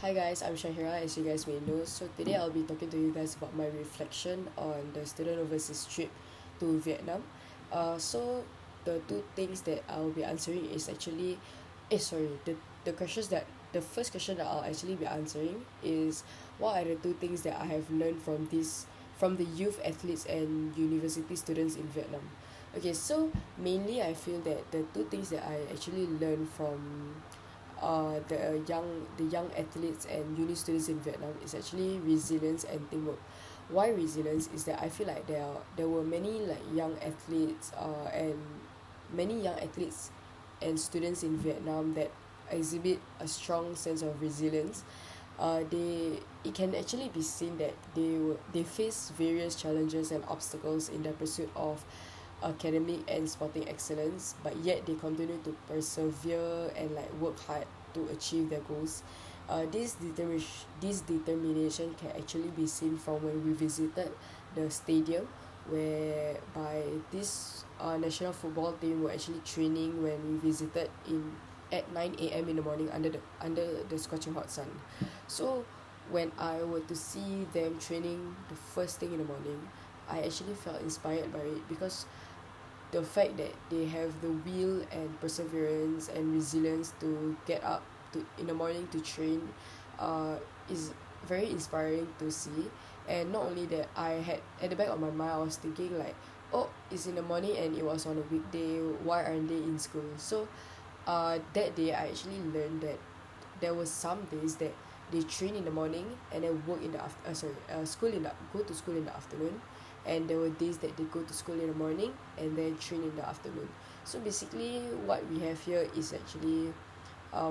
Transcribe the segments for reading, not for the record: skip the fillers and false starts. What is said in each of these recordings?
Hi guys, I'm Shahira, as you guys may know. So today I'll be talking to you guys about my reflection on the student overseas trip to Vietnam. So the two things that I'll be answering is actually, the questions that the first question that I'll actually be answering is what are the two things that I have learned from the youth athletes and university students in Vietnam. Okay, so mainly I feel that the two things that I actually learned from the young athletes and uni students in Vietnam is actually resilience and teamwork. Why resilience is that I feel like there were many like young athletes and many young athletes and students in Vietnam that exhibit a strong sense of resilience. They it can actually be seen that they face various challenges and obstacles in their pursuit of academic and sporting excellence, but yet they continue to persevere and like work hard to achieve their goals. This determination can actually be seen from when we visited the stadium, whereby this national football team were actually training when we visited in at 9 a.m. in the morning under the scorching hot sun. So when I were to see them training the first thing in the morning, I actually felt inspired by it because the fact that they have the will and perseverance and resilience to get up to in the morning to train uh, is very inspiring to see. And not only that, I had at the back of my mind I was thinking like, oh, it's in the morning and it was on a weekday, why aren't they in school? So that day I actually learned that there were some days that they train in the morning and then work in the school in the go to school in the afternoon, and there were days that they go to school in the morning and then train in the afternoon. So basically what we have here is actually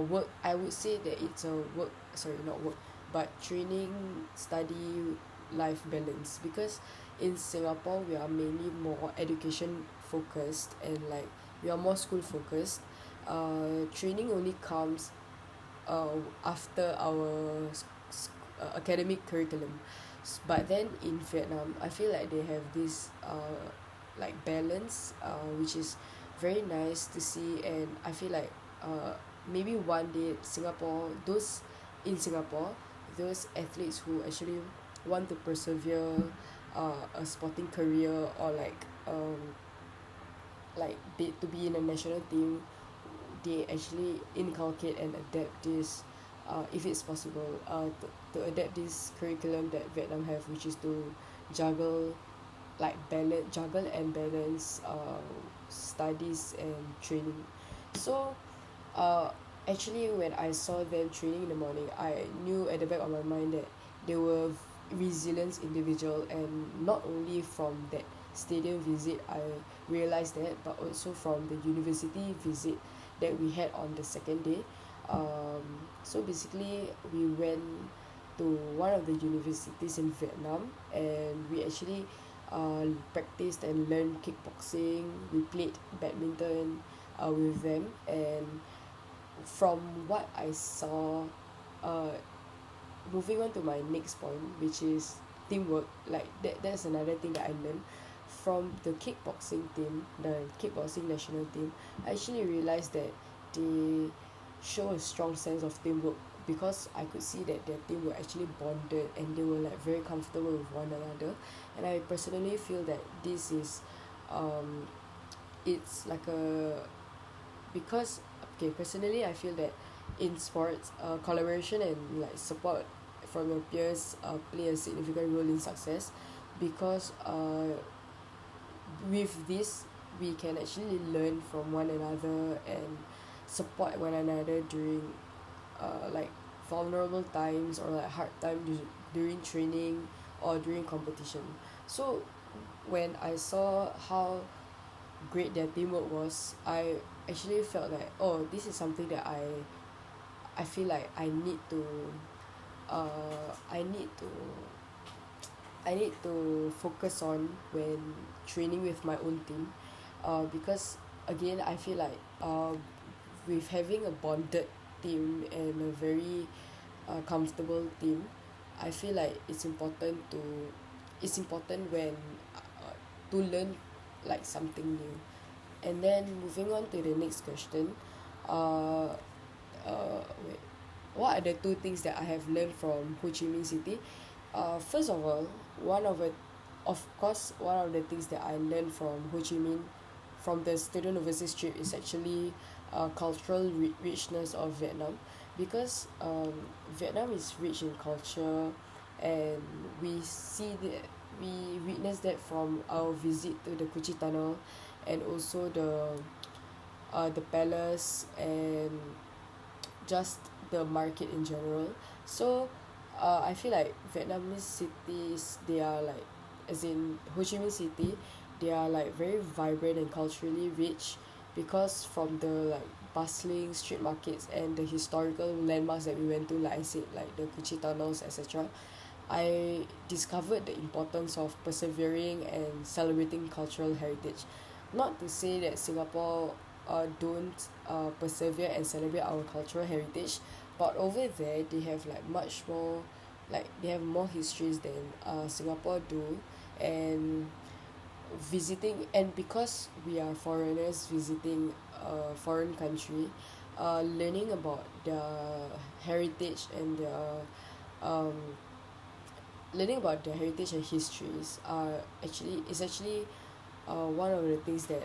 work. I would say that it's a work, sorry, not work, but training, study, life balance, because in Singapore we are mainly more education focused and like we are more school focused. Training only comes after our academic curriculum. But then in Vietnam I feel like they have this like balance, which is very nice to see. And I feel like maybe one day Singapore, those athletes who actually want to persevere a sporting career, or to be in a national team, they actually inculcate and adapt this, if it's possible, to adapt this curriculum that Vietnam have, which is to juggle juggle and balance studies and training. So uh, actually when I saw them training in the morning, I knew at the back of my mind that they were resilient individual. And not only from that stadium visit I realized that, but also from the university visit that we had on the second day. So basically we went to one of the universities in Vietnam, and we actually practiced and learned kickboxing. We played badminton with them. And from what I saw, uh, moving on to my next point, which is teamwork, like that's another thing that I learned from the kickboxing team, the kickboxing national team. I actually realized that they show a strong sense of teamwork, because I could see that their team were actually bonded and they were like very comfortable with one another. And I personally feel that this is um it's like a because okay, personally I feel that in sports, collaboration and like support from your peers play a significant role in success, because with this we can actually learn from one another and support one another during like vulnerable times, or like hard times during training or during competition. So when I saw how great their teamwork was, I actually felt like, oh, this is something that I feel like I need to I need to focus on when training with my own team, because again I feel like with having a bonded team and a very comfortable team, I feel like it's important when to learn like something new. And then moving on to the next question, uh, wait. what are the two things that I have learned from Ho Chi Minh City? First of all, one of it, of course, one of the things that I learned from Ho Chi Minh, from the student overseas trip, is actually cultural richness of Vietnam, because Vietnam is rich in culture, and we see that we witness that from our visit to the Cu Chi Tunnel, and also the palace, and just the market in general. So I feel like Vietnamese cities, they are like, as in Ho Chi Minh City, they are like very vibrant and culturally rich, because from the like bustling street markets and the historical landmarks that we went to, like I said, like the Cu Chi tunnels, etc., I discovered the importance of persevering and celebrating cultural heritage. Not to say that Singapore don't persevere and celebrate our cultural heritage, but over there they have like much more, like they have more histories than Singapore do. And visiting, and because we are foreigners visiting a foreign country, learning about their heritage and their um, learning about their heritage and histories are actually is actually one of the things that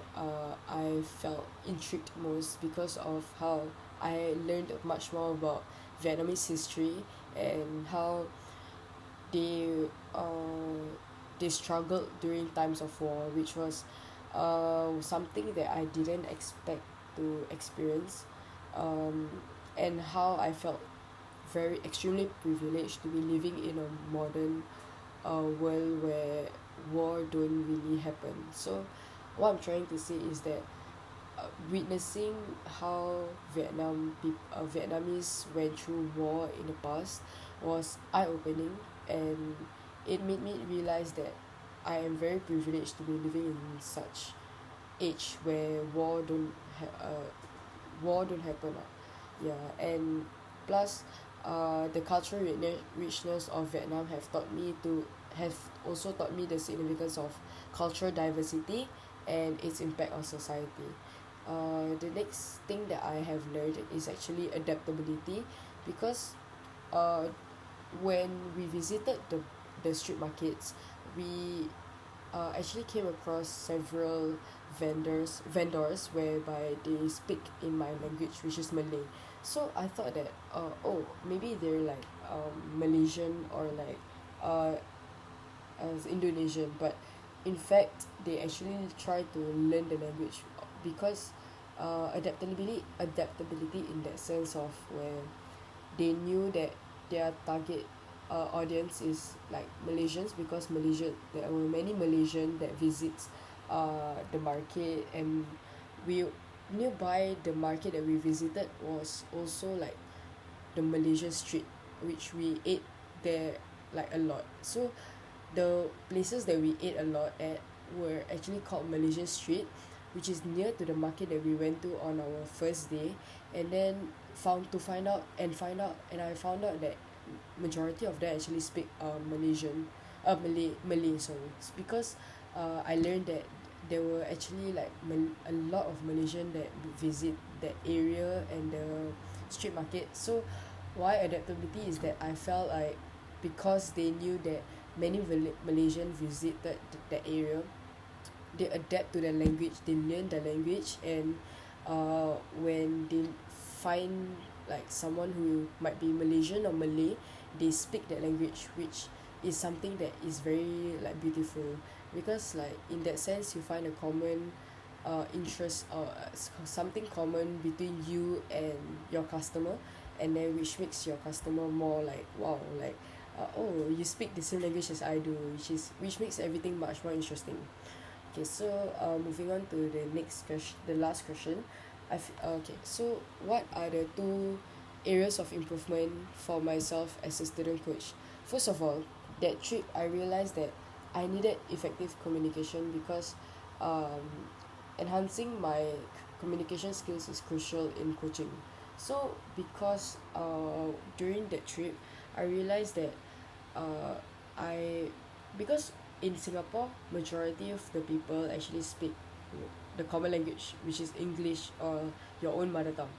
I felt intrigued most, because of how I learned much more about Vietnamese history, and how they uh, they struggled during times of war, which was something that I didn't expect to experience, um, and how I felt very extremely privileged to be living in a modern world where war don't really happen. So what I'm trying to say is that witnessing how Vietnamese went through war in the past was eye-opening, and it made me realize that I am very privileged to be living in such age where war don't happen. Yeah, and plus the cultural richness of Vietnam have also taught me the significance of cultural diversity and its impact on society. The next thing that I have learned is actually adaptability, because uh, when we visited the street markets, we actually came across several vendors whereby they speak in my language, which is Malay. So I thought that oh, maybe they're like Malaysian, or like uh as Indonesian, but in fact they actually try to learn the language, because adaptability in that sense of where they knew that their target audience is like Malaysians, because there were many Malaysian that visits the market, and we nearby the market that we visited was also like the Malaysian street, which we ate there like a lot. So the places that we ate a lot at were actually called Malaysian Street, which is near to the market that we went to on our first day. And then I found out that majority of them actually speak Malay, sorry. It's because I learned that there were actually like a lot of Malaysian that visit that area and the street market. So why adaptability is that I felt like, because they knew that many Malaysian visited that area, they adapt to the language, they learn the language, and when they find like someone who might be Malaysian or Malay, they speak that language, which is something that is very like beautiful, because like in that sense you find a common interest, or something common between you and your customer, and then which makes your customer more like wow, like oh, you speak the same language as I do, which makes everything much more interesting. Okay, so moving on to the next question, the last question. Okay, so what are the two areas of improvement for myself as a student coach? First of all, that trip I realized that I needed effective communication, because um, enhancing my communication skills is crucial in coaching. So because during that trip, I realized that uh, I because in Singapore, majority of the people actually speak the common language, which is English or your own mother tongue.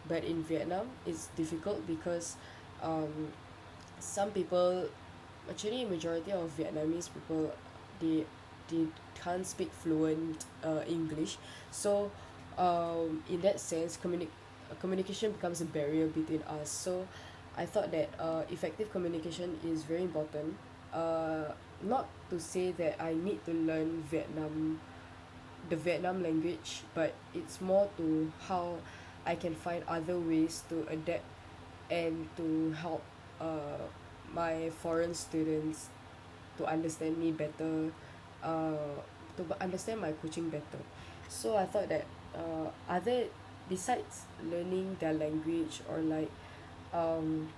but in Vietnam it's difficult because um, some people, actually majority of Vietnamese people, they they can't speak fluent English. So in that sense, communication becomes a barrier between us. So I thought that effective communication is very important. Not to say that I need to learn the Vietnam language, but it's more to how I can find other ways to adapt and to help uh, my foreign students to understand me better, uh, to understand my coaching better. So I thought that other, besides learning their language, or like um,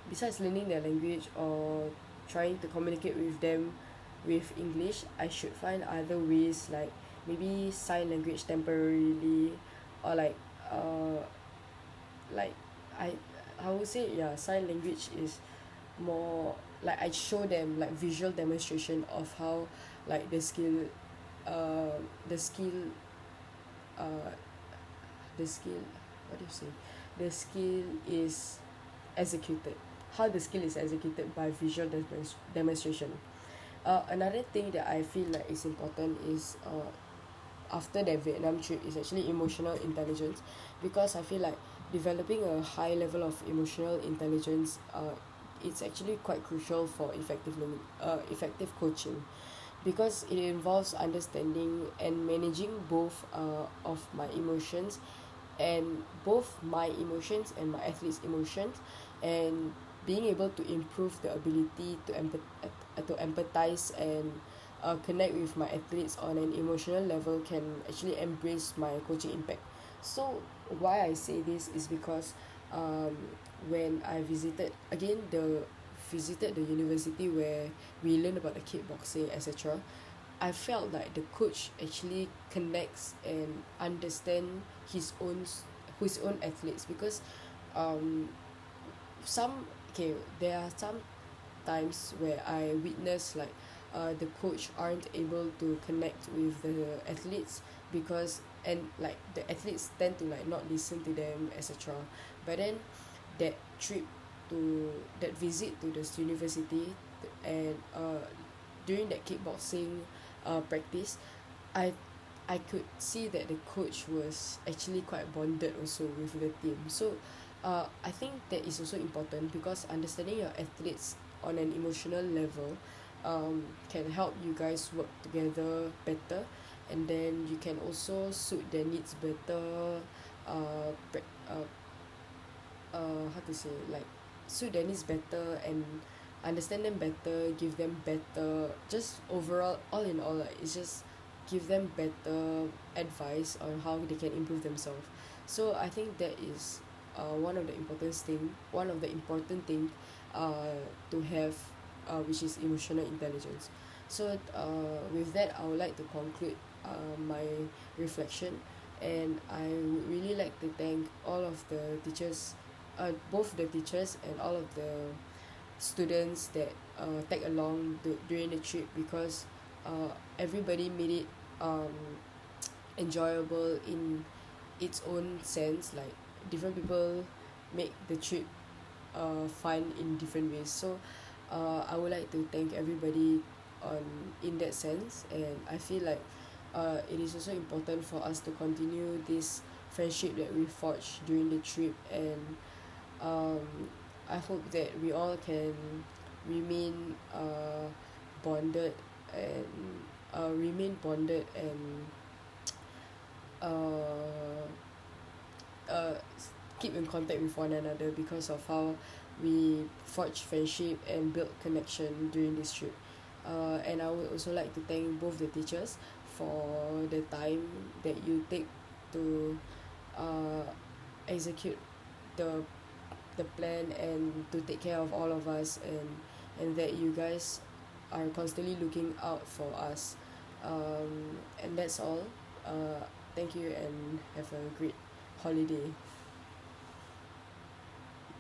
besides learning their language or trying to communicate with them with English, I should find other ways, like maybe sign language temporarily, or uh like I I would say, yeah, sign language is more like I show them like visual demonstration of how like uh the skill uh the skill what do you say the skill is executed, how the skill is executed by visual demonstration. Another thing that I feel like is important is after that Vietnam trip is actually emotional intelligence, because I feel like developing a high level of emotional intelligence, it's actually quite crucial for effective learning, effective coaching, because it involves understanding and managing both of my emotions, and both my emotions and my athlete's emotions, and being able to improve the ability to empathize and connect with my athletes on an emotional level can actually embrace my coaching impact. So why I say this is because um, when I visited the university where we learn about the kickboxing, etc., I felt like the coach actually connects and understand his own athletes, because um some okay there are some times where I witness like the coach aren't able to connect with the athletes, because and like the athletes tend to like not listen to them, etc. But then that trip to that visit to this university, and during that kickboxing practice, I I could see that the coach was actually quite bonded also with the team. So I think that is also important, because understanding your athletes on an emotional level can help you guys work together better, and then you can also suit their needs better, uh, how to say, like suit their needs better and understand them better, give them better, just overall, all in all, like it's just give them better advice on how they can improve themselves. So I think that is one of the important thing to have, which is emotional intelligence. So with that, I would like to conclude my reflection, and I would really like to thank all of the teachers, both the teachers and all of the students that tag along during the trip, because everybody made it um, enjoyable in its own sense. Like different people make the trip fun in different ways. So I would like to thank everybody on in that sense, and I feel like it is also important for us to continue this friendship that we forged during the trip, and um, I hope that we all can remain bonded and and uh, uh, keep in contact with one another, because of how we forge friendship and build connection during this trip. And I would also like to thank both the teachers for the time that you take to uh, execute the the plan and to take care of all of us, and that you guys are constantly looking out for us. And that's all. Thank you and have a great holiday.